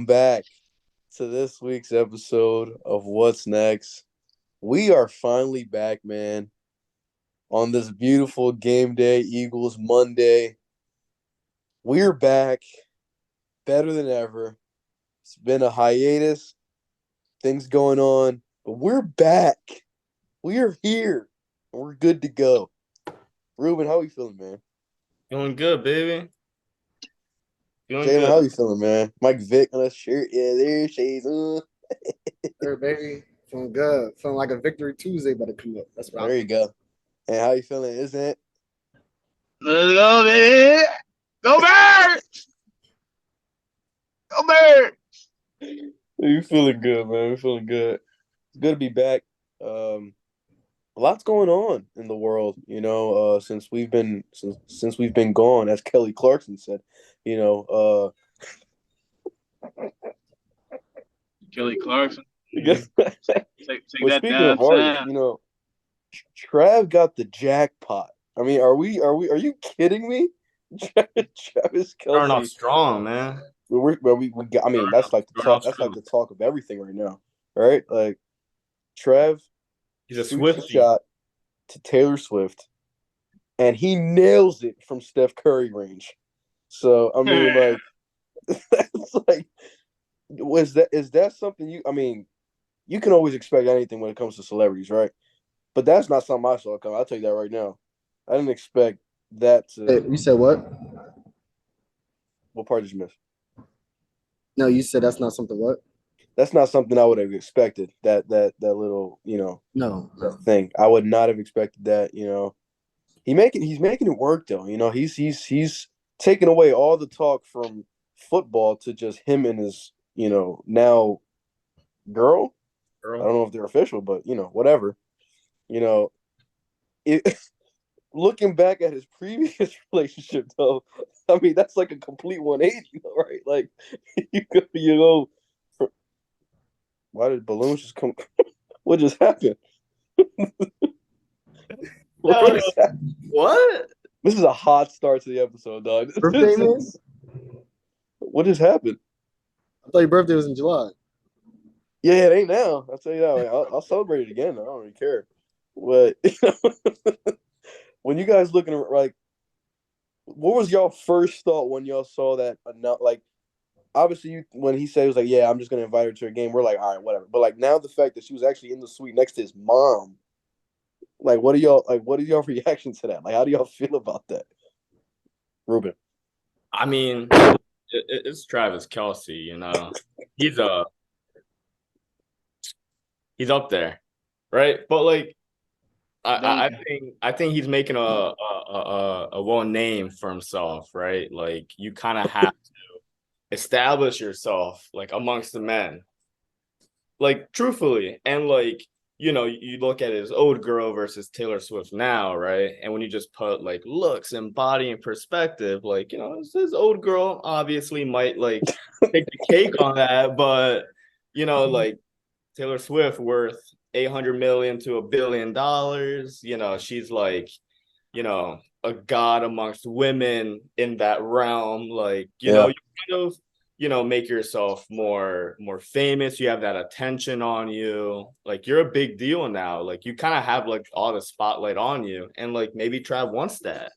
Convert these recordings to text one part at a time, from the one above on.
Welcome back to this week's episode of What's Next. We are finally back, man, on this beautiful game day, Eagles Monday. We're back better than ever. It's been a hiatus, things going on, but we're back. We are here. We're good to go. Ruben, how are you feeling, man? Feeling good, baby. Feeling Jalen, good. how are you feeling, man? Mike Vick on that shirt. Yeah, there shades. There, baby. Feeling good. Feeling like a Victory Tuesday better come up. That's what I'm There you go. And how you feeling, isn't it? Let's go, baby. Go Birds! Go Birds! You feeling good, man? We're feeling good. It's good to be back. A lot's going on in the world, since we've been gone, as Kelly Clarkson said. You know, Kelly Clarkson. take Take well, that speaking of artists, downtown. Trav got the jackpot. I mean, are you kidding me? Travis Starting off Kelce. strong, man. We got, I mean, that's like the Starting talk. off That's like strong. the talk of everything right now, right? Like Trev He's a shoots a Swiftie. shot to Taylor Swift, and he nails it from Steph Curry range. So I mean, like, that's like, is that something you? I mean, you can always expect anything when it comes to celebrities, right? But that's not something I saw coming. I'll tell you that right now. I didn't expect that to. You said what? What part did you miss? No, you said that's not something what? That's not something I would have expected. That little No. thing. I would not have expected that. He's making it work though. He's taking away all the talk from football to just him and his now girl. I don't know if they're official, but whatever. You know, it, looking back at his previous relationship though, I mean that's like a complete 180, right? Like for, why did balloons just come? What just happened? What is that? What? This is a hot start to the episode, dog. Birthday, man? What just happened? I thought your birthday was in July. Yeah, it ain't now. I'll tell you that. Like, I'll celebrate it again. I don't really care. But when you guys looking at like, what was y'all first thought when y'all saw that? Like, obviously, when he said he was like, "Yeah, I'm just gonna invite her to a game," we're like, "All right, whatever." But like now, the fact that she was actually in the suite next to his mom, like, what are y'all like? What are y'all reaction to that? Like, how do y'all feel about that, Ruben? I mean, it's Travis Kelce, He's he's up there, right? But like I think he's making a well name for himself, right? Like you kind of have to establish yourself like amongst the men, like truthfully, and like you look at his old girl versus Taylor Swift now, right? And when you just put like looks and body in perspective, like his old girl obviously might like take the cake on that, but like Taylor Swift worth 800 million to $1 billion. She's like, a god amongst women in that realm. Like, Yeah, you kind of, make yourself more famous. You have that attention on you. Like you're a big deal now. Like you kind of have like all the spotlight on you. And like maybe Trav wants that.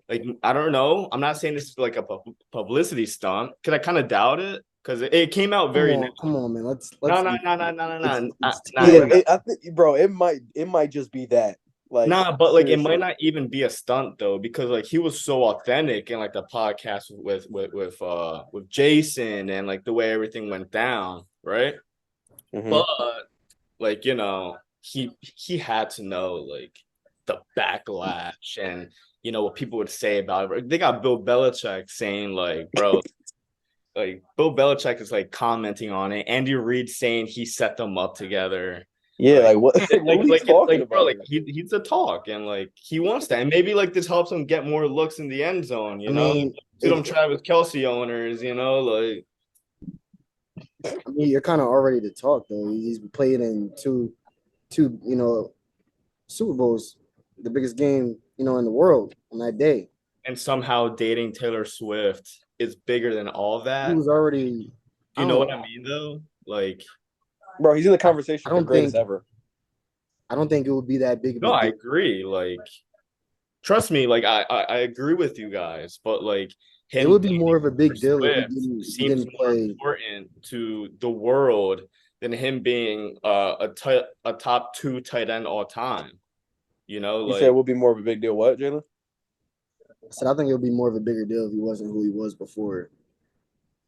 Like, I don't know. I'm not saying this is like a publicity stunt because I kind of doubt it because it came out very Come on, man. no, Let's no, no, no, no, no, no. it's too yeah. early. I think, bro, it might just be that. Like, Nah, but like it might seriously. not even be a stunt though, because like he was so authentic in like the podcast with Jason and like the way everything went down, right? Mm-hmm. But like he had to know like the backlash and what people would say about it. They got Bill Belichick saying like, bro, like Bill Belichick is like commenting on it. Andy Reid saying he set them up together. Yeah, Like, like what? What are we talking bro, about like here? he's a talk and like he wants that, and maybe like this helps him get more looks in the end zone. I mean, To them Travis Kelce owners, like you're kind of already the talk though. He's played in two, Super Bowls, the biggest game, in the world on that day. and somehow dating Taylor Swift is bigger than all He that. was already You know what I mean, though? Like, Bro, he's in the conversation I for don't greatest think ever. I don't think it would be that big of no, a I deal. agree. Like, trust me, like I agree with you guys, but like It him would be dating more of a Taylor big deal if Swift he seems didn't more play. important to the world than him being a top 2 tight end all time. You know, You said it like would be more of a big deal. What, Jalen? I said I think it would be more of a bigger deal if he wasn't who he was before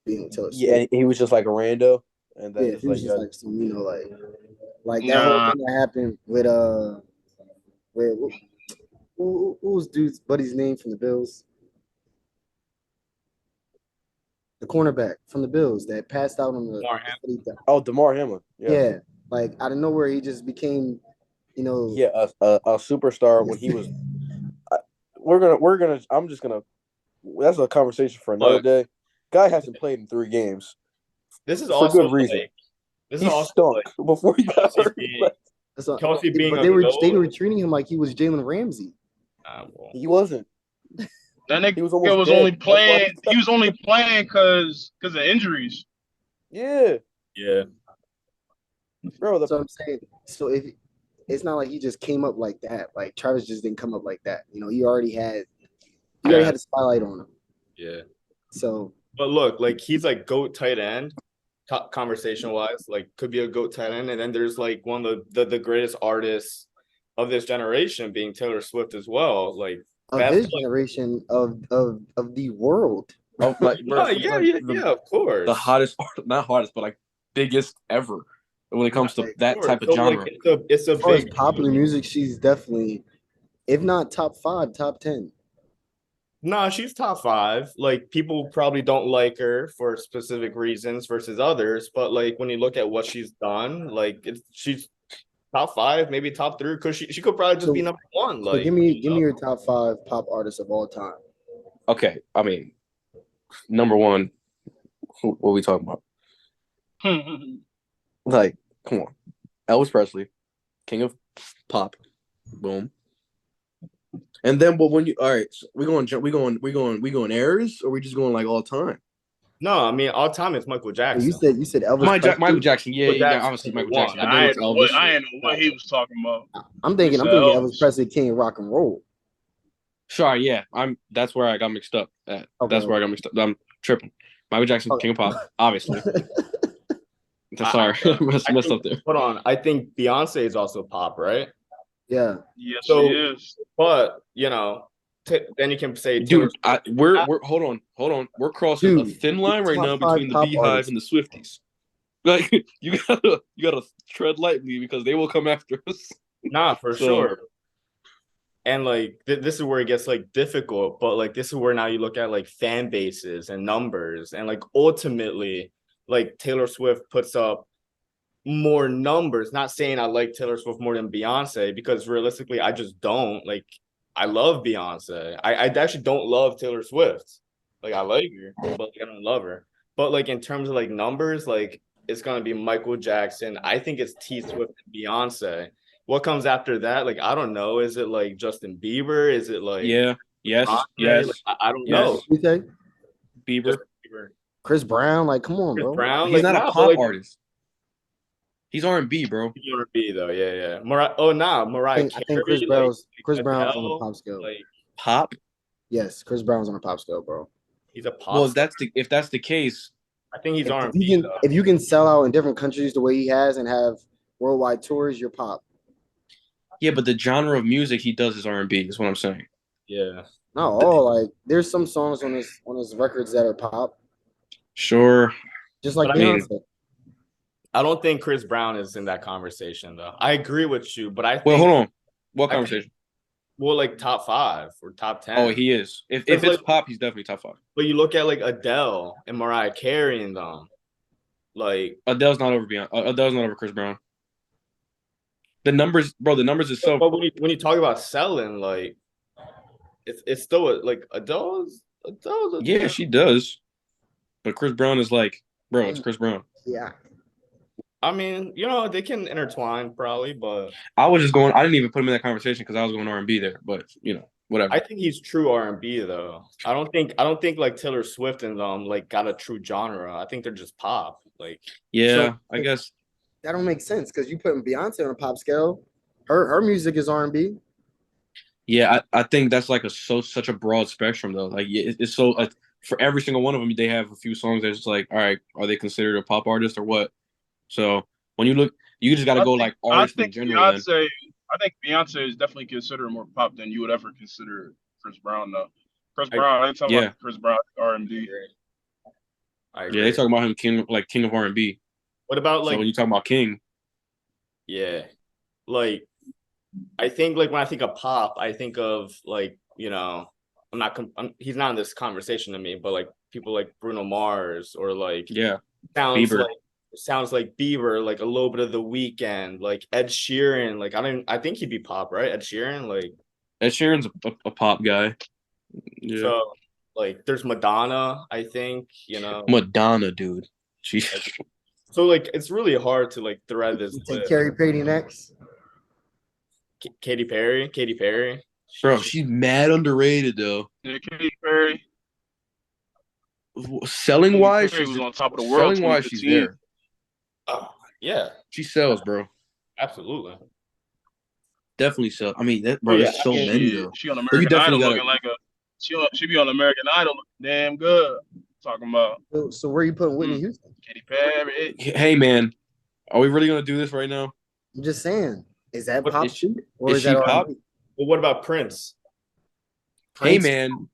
being with Taylor Yeah, Swift. and he was just like a rando, and Yeah, then if it's he was like, just yeah, like some, like that whole Nah, thing that happened with where who was dude's buddy's name from the Bills? The cornerback from the Bills that passed out on the Lamar Hamlin. oh, DeMar Hamlin. yeah, like out of nowhere he just became, Yeah, a superstar when he was. We're gonna. I'm just gonna. That's a conversation for another Look, day. Guy hasn't played in 3 games this is for also good reason. like this He is also stunk like before he got Kelsey hurt. being, That's a, Kelsey being but a they were goat. treating him like he was Jalen Ramsey. Well, He wasn't. that He nigga was almost was dead. only That's why playing. He was only playing because of injuries. Yeah, yeah. bro. So I'm saying, so if it's not like he just came up like that, like Travis just didn't come up like that. He already had a spotlight on him. Yeah. So, But look, like he's like GOAT tight end, top conversation wise, like could be a GOAT tight end. And then there's like one of the greatest artists of this generation being Taylor Swift as well. Like of that's his like, generation of the world. Oh, like, bro, she's like of course. the hottest, not hottest, but like biggest ever when it comes to that type of So, genre. like, it's a As far as big popular music, she's definitely, if not top 5, top 10. Nah, she's top 5. Like people probably don't like her for specific reasons versus others, but like when you look at what she's done, like she's top 5, maybe top 3, because she could probably just be number 1. So Like, give me your top 5 pop artists of all time. Okay, I mean, number one, what are we talking about? Like, come on, Elvis Presley, king of pop, boom. And then, but when you all right, so we going eras, or we just going like all time? no, I mean all time it's Michael Jackson. You said Elvis Presley. Michael Jackson, yeah, Michael Jackson. obviously Michael Jackson. I I ain't know know it's Elvis. what he was talking about. I'm thinking Elvis Presley, king of rock and roll. Sorry, yeah, that's where I got mixed up. At. Okay. That's where I got mixed up. I'm tripping. Michael Jackson, king of pop, obviously. Sorry, messed up there. Hold on, I think Beyonce is also pop, right? Yeah. Yes, So- he is. But then you can say Dude, Taylor- we're hold on. We're crossing a Dude, thin line right top now 5 between the pop Beehive artists. and the Swifties. Like you gotta tread lightly because they will come after us. Nah, for So- sure. And like this is where it gets like difficult, but like this is where now you look at like fan bases and numbers, and like ultimately, like Taylor Swift puts up more numbers. Not saying I like Taylor Swift more than Beyonce, because realistically, I just don't. Like I love Beyonce. I actually don't love Taylor Swift. Like I like her, but like, I don't love her. But like in terms of like numbers, like it's gonna be Michael Jackson. I think it's T Swift and Beyonce. What comes after that? Like, I don't know. Is it like Justin Bieber? Is it like Yes. Kanye? Like, I don't know. You say Bieber. Justin Bieber. Chris Brown? Like, come on, Chris bro. Brown? He's Like, not a nah, but, pop like, artist. He's R&B, bro. he's R&B though. Yeah. Mariah I think Carey. Chris Brown's on Adele, a pop scale. like Pop? Yes, Chris Brown's on a pop scale, bro. he's a pop. Well, if that's the case, I think he's If R&B you can, though. if you can sell out in different countries the way he has and have worldwide tours, you're pop. yeah, but the genre of music he does is R&B, is what I'm saying. Yeah. Not all. Like, there's some songs on his records that are pop, Sure. just like But I mean- Beyonce. I don't think Chris Brown is in that conversation though. I agree with you, but I think Well, hold on. What I- conversation? well, like top 5 or top 10. Oh, he is. If It's it's like- pop, he's definitely top 5. But you look at like Adele and Mariah Carey and them, like Adele's not over Adele's not over Chris Brown. The numbers is so. but when you talk about selling, like it's still like Adele's Yeah, she does. But Chris Brown is like, bro, it's Chris Brown. Yeah. I mean, they can intertwine probably, but I was just going. I didn't even put him in that conversation because I was going R&B there. But whatever. I think he's true R&B though. I don't think like Taylor Swift and them like got a true genre. I think they're just pop. Like Yeah, So- I guess. That don't make sense because you putting Beyonce on a pop scale. Her music is R&B. Yeah, I think that's like such a broad spectrum though. Like it's so for every single one of them, they have a few songs that's just like, all right, are they considered a pop artist or what? So when you look, you just got to go like I artists in think general. Then Beyonce. I think Beyonce is definitely considered more pop than you would ever consider Chris Brown. Though Chris Brown, I ain't talking Yeah. about Chris Brown R&B. I yeah, agree. they talking about him king of R&B. What about So like when you talk about king, yeah, like I think like when I think of pop, I think of like he's not in this conversation to me, but like people like Bruno Mars or like yeah, sounds Bieber. like Bieber, like a little bit of The Weeknd, like Ed Sheeran. Like I think he'd be pop, right? Ed Sheeran, like Ed Sheeran's a pop guy. Yeah, so like there's Madonna, I think, Madonna, dude. She So like it's really hard to like thread this You take list. Carrie Payton next. Katy Perry. bro, she's mad underrated though. Yeah, Katy Perry. Selling wise, Katy Perry she's was on top of the world. selling wise, she's 2015. there. Yeah, She sells, bro. absolutely. Definitely sell. I mean, bro, Yeah, there's so yeah, many She, though. she on But you American definitely Idol gotta. looking like she be on American Idol looking damn good. Talking about So where you putting Whitney Houston? Katy Perry. Hey, man, are we really gonna do this right now? I'm just saying. Is that But pop is she- or is is she that pop? R&B? Well, what about Prince? Hey, Prince? man,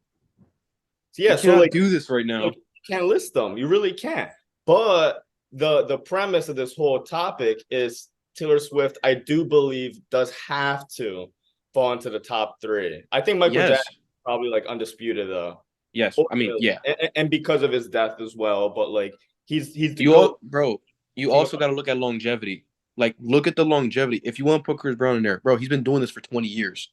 Yeah, you so cannot like do this right now. you can't list them. You really can't. But the premise of this whole topic is Taylor Swift, I do believe, does have to fall into the top 3. I think Michael Yes, Jackson is probably like undisputed though. yes. I mean, yeah. And because of his death as well. But like he's the You GOAT. all, bro. You also got to look at longevity. Like, look at the longevity. If you want to put Chris Brown in there, bro, he's been doing this for 20 years.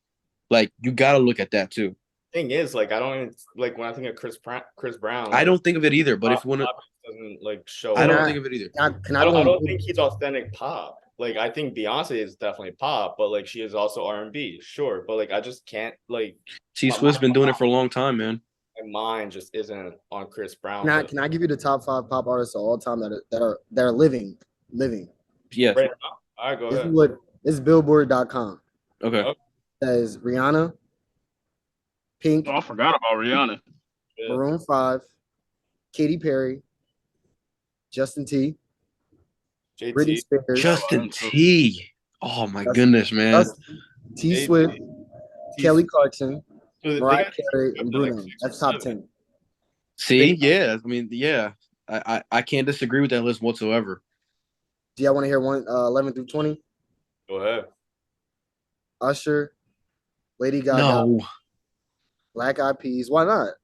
Like, you got to look at that too. Thing is, like, I don't even like when I think of Chris Brown. I like, don't think of it either. But if you want to, pop doesn't like show. I don't up. think of it either. Can I I go? don't think he's authentic pop. Like I think Beyonce is definitely pop, but like she is also R&B, sure. But like I just can't like T Swift's been doing it for a long time, man. my mind just isn't on Chris Brown. Can I give you the top 5 pop artists of all time that are living? Yes. Right now? All right, go This is ahead. what this is Billboard.com. Okay. Says Rihanna, Pink, Oh, I forgot about Rihanna. Yeah. Maroon 5, Katy Perry, Justin T, JT. Britney Spears, Justin T. Oh my Justin- goodness, man. Justin, T JT. Swift, Kelly Clarkson, So they Mariah got- Carey, and like Bruno. 6 or That's top 7. 10. See, yeah. I mean, yeah. I can't disagree with that list whatsoever. Do y'all want to hear 11 through 20? Go ahead. Usher, Lady Gaga, No, Black Eyed Peas. Why not?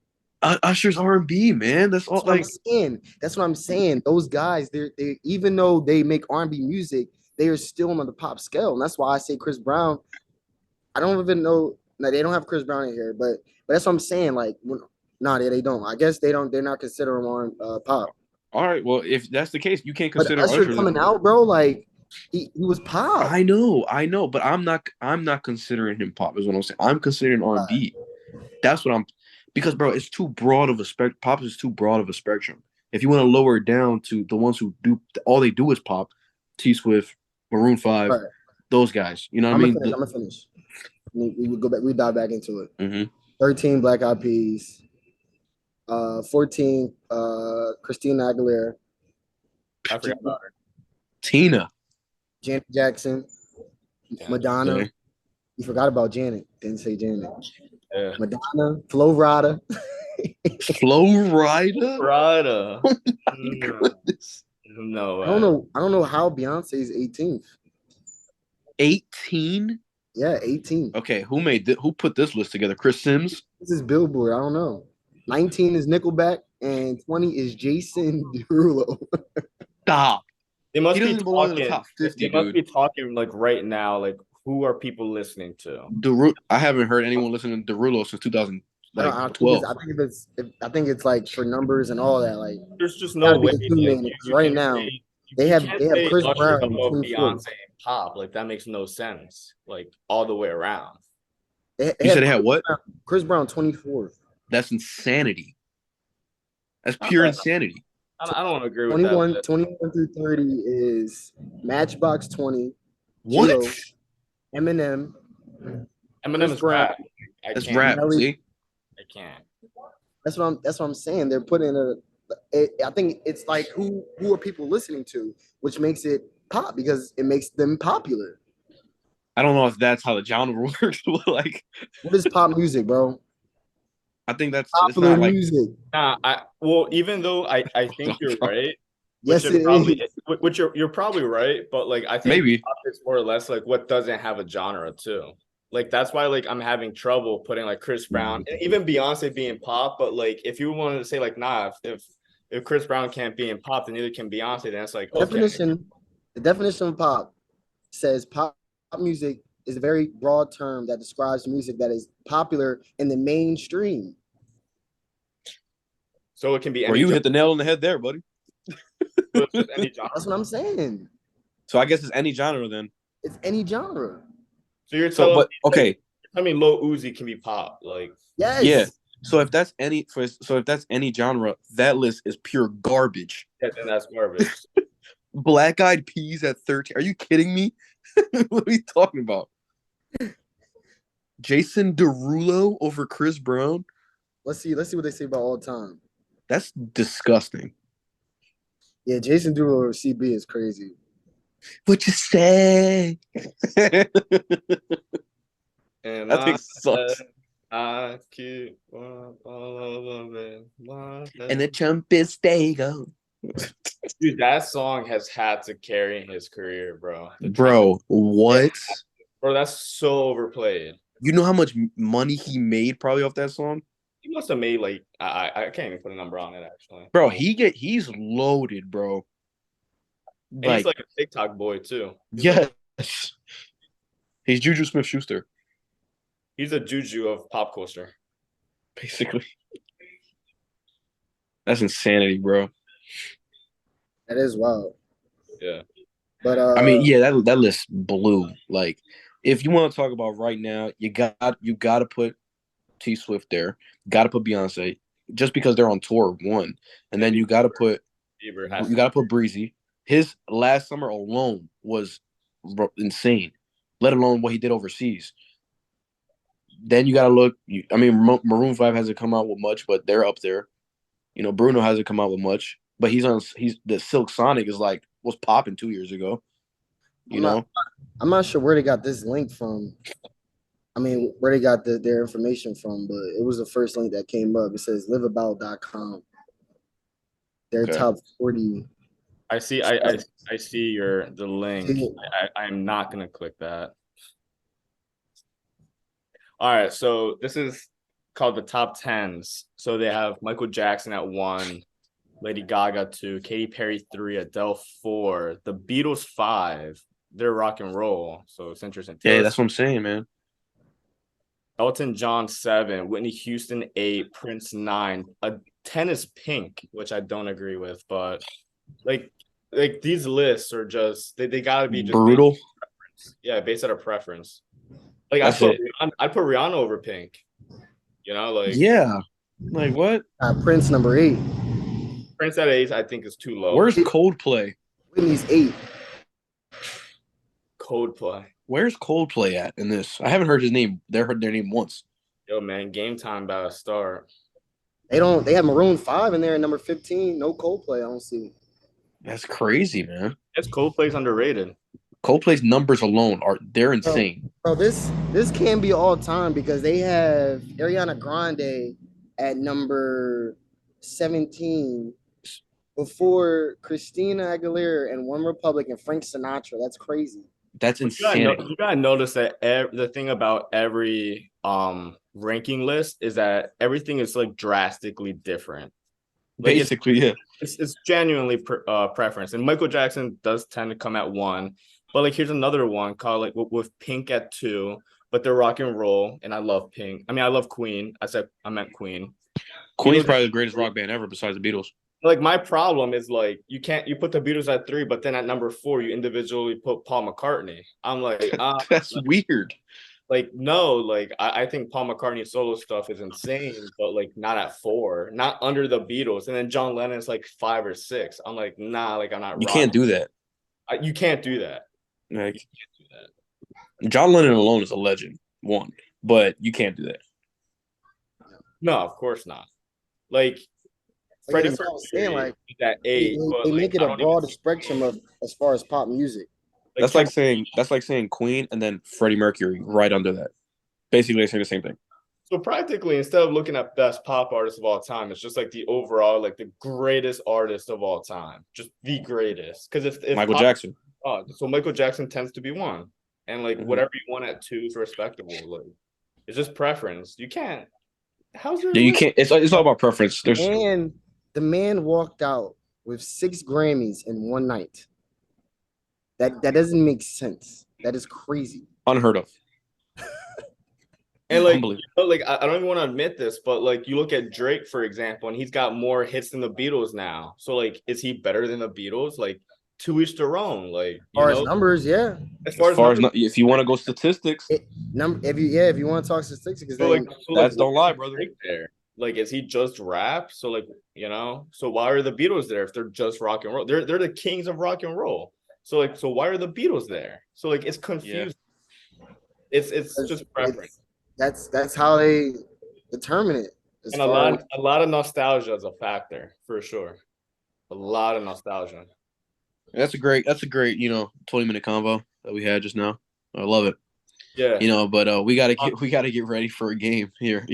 Usher's R&B, man. That's all. That's what Like, I'm saying. That's what I'm saying. Those guys, they even though they make R&B music, they are still on the pop scale, and that's why I say Chris Brown. I don't even know. No, they don't have Chris Brown in here, but that's what I'm saying. Like, they don't. I guess they don't. They're not considering on pop. all right. Well, if that's the case, you can't But consider Usher Usher. coming out, bro. Like, he was pop. I know, but I'm not considering him pop. Is what I'm saying. I'm considering R&B. That's what I'm, because bro, it's too broad of a spectrum. Pop is too broad of a spectrum. If you want to lower it down to the ones who do all they do is pop, T Swift, Maroon 5, Right. those guys. You know what I I'm mean? gonna finish. We go back. We dive back into it. Mhm. 13 Black Eyed Peas. 14 Christina Aguilera, I forgot about her. Tina. Janet Jackson, Madonna. Okay. You forgot about Janet. Didn't say Janet. Yeah. Madonna, Flo Rida. Flow Rida. Prada. Goodness. No. I don't know how Beyonce is 18th. 18. Yeah, 18. Okay, who put this list together? Chris Sims. This is Billboard. I don't know. 19 is Nickelback and 20 is Jason Derulo. Stop. They must He be doesn't belong in the talking. top 50, They must dude. be talking like right now. Like, who are people listening to? I haven't heard anyone listening to Derulo since 2012. I think it's like for numbers and all that. Like, There's just Gotta no be way. the two man, because right can't now, say- they you have- can't they have say Chris Usher Brown above 24. Beyonce and pop. Like that makes no sense. Like all the way around. They You said had it had what? Chris Brown 24. That's insanity. That's I pure don't, insanity. I don't agree with that. 21 through 30 is Matchbox 20, What? G-Lo, Eminem, Eminem Chris is Brown. rap. I That's can't. rap. Nelly. See, I can't. That's what I'm saying. They're putting I think it's like who are people listening to, which makes it pop because it makes them popular. I don't know if that's how the genre works, but like, What is pop music, bro? I think that's it's Popular not like music. Nah, well, even though I think you're right, Yes, it is. which you're probably right, but like I think maybe. pop is more or less like what doesn't have a genre too. Like that's why like I'm having trouble putting like Chris Brown and even Beyonce being pop, but like if you wanted to say like nah, if Chris Brown can't be in pop, then neither can Beyonce, then it's like okay. The definition of pop says pop music is a very broad term that describes music that is popular in the mainstream. So it can be Or any you genre. hit the nail on the head there, buddy. It's just any genre. That's what I'm saying. So I guess it's any genre then. It's any genre. So you're So, telling but me, okay, I mean Lil Uzi can be pop, like Yes. yeah. So if that's any genre, that list is pure garbage. yeah, then that's garbage. Black Eyed Peas at 13. Are you kidding me? What are you talking about? Jason Derulo over Chris Brown? Let's see what they say about all time. That's disgusting. Yeah, Jason Derulo or CB is crazy. What you say? And That thing sucks. I keep all of it. And the trumpets they go. Dude, that song has had to carry his career, bro. Bro, what? Bro, that's so overplayed. You know how much money he made probably off that song? He must have made like I can't even put a number on it actually. Bro, he's loaded, bro. And he's like a TikTok boy too. Yes. He's Juju Smith-Schuster. He's a juju of pop culture. Basically. That's insanity, bro. That is wild. Yeah. But I mean, yeah, that list blew. Like, if you want to talk about right now, you got to put T Swift there. Got to put Beyonce just because they're on tour one, and then you got to put Breezy. His last summer alone was insane. Let alone what he did overseas. Then you got to look. I mean, Maroon 5 hasn't come out with much, but they're up there. You know, Bruno hasn't come out with much, but he's the Silk Sonic is like was popping 2 years ago. I'm not sure where they got this link from. I mean, where they got their information from, but it was the first link that came up. It says liveabout.com. Their top 40. I see the link. I'm not gonna click that. All right, so this is called the top 10s. So they have Michael Jackson at 1, Lady Gaga 2, Katy Perry 3, Adele 4, the Beatles 5. They're rock and roll, so it's interesting. Yeah, that's what I'm saying, man. Elton John 7, Whitney Houston 8, Prince 9. 10 is Pink, which I don't agree with, but like these lists are just they gotta be just brutal. Based out of preference. Like I'd put Rihanna over Pink. You know, like yeah, like what? Prince number 8. Prince at 8, I think is too low. Where's Coldplay? Whitney's 8. Coldplay. Where's Coldplay at in this? I haven't heard his name. They heard their name once. Yo, man, Game Time about to start. They have Maroon 5 in there at number 15. No Coldplay. I don't see. That's crazy, man. It's Coldplay's underrated. Coldplay's numbers alone they're insane. Bro, this can be all time because they have Ariana Grande at number 17 before Christina Aguilera and One Republic and Frank Sinatra. That's crazy. That's insane. You gotta notice that the thing about every ranking list is that everything is like drastically different. Like basically, it's genuinely preference, and Michael Jackson does tend to come at 1. But like, here's another one called like with Pink at 2, but they're rock and roll, and I love Pink. I mean, I love Queen. I meant Queen. Queen's probably the greatest rock band ever besides the Beatles. Like my problem is like you put the Beatles at 3, but then at number 4 you individually put Paul McCartney. I'm like, that's weird. Like, no, like I think Paul McCartney's solo stuff is insane, but like not at 4, not under the Beatles. And then John Lennon's like 5 or 6. I'm like, nah, like I'm not You rocking. can't do that. You can't do that. Like, You can't do that. John Lennon alone is a legend, one, but you can't do that. No, of course not. Like Like, Freddie that's what I was saying, Mercury like, is at They, 8, but they like, make it I a don't even broader see- spectrum of as far as pop music. That's like saying Queen and then Freddie Mercury right under that. Basically, they say the same thing. So practically, instead of looking at best pop artist of all time, it's just like the overall, like the greatest artist of all time, just the greatest. Because if Michael pop- Jackson. so Michael Jackson tends to be 1, and like Mhm. whatever you want at 2 is respectable. Like it's just preference. You can't. How's there? Yeah, you can't. It's all about preference. There's And the man walked out with 6 Grammys in one night. That doesn't make sense. That is crazy. unheard of. And like, Unbelievable. like I don't even want to admit this, but like you look at Drake, for example, and he's got more hits than the Beatles now. So like, is he better than the Beatles? Like, to each their own. Like, As far as know, numbers, yeah. as As far as numbers, if you want to go statistics, If you want to talk statistics, so like, that's don't lie, brother. Drake there. Like, is he just rap? So like, so why are the Beatles there if they're just rock and roll? They're the kings of rock and roll. So like, so why are the Beatles there? So like, it's confusing. It's just preference. That's how they determine it. As And a lot of nostalgia is a factor for sure. A lot of nostalgia. That's a great 20-minute convo that we had just now. I love it. Yeah. But we gotta get ready for a game here,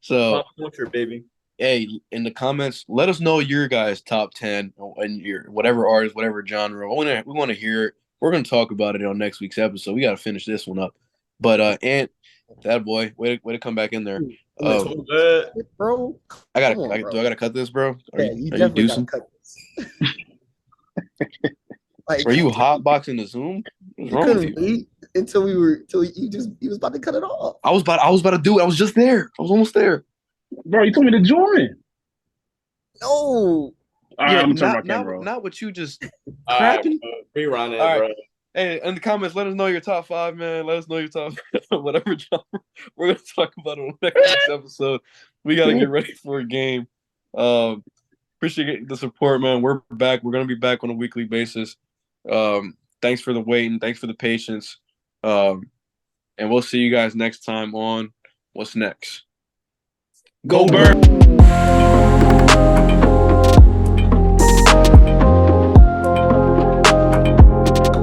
So Pop culture, baby. hey, in the comments, let us know your guys' top 10 and your whatever artist, whatever genre. We want to hear it. We're gonna talk about it on next week's episode. We gotta finish this one up. But Ant, that boy, way to come back in there. bro. I gotta Come on, bro. do I gotta cut this, bro? Are Yeah, you you definitely gotta deucing? cut this. Like, Are you hotboxing the Zoom? What's you wrong with couldn't you? wait until he was about to cut it off. I was about to do it. I was just there. I was almost there. Bro, you told me to join. No. All right, I'm gonna turn my not, camera off. not what you just All right, crapping. rerun it, All right. bro. Hey, in the comments, let us know your top 5, man. Let us know your top whatever genre. We're gonna talk about it on the next week's episode. We gotta get ready for a game. Appreciate the support, man. We're back. We're gonna be back on a weekly basis. Thanks for the waiting. Thanks for the patience. And we'll see you guys next time on What's Next. Go Bird.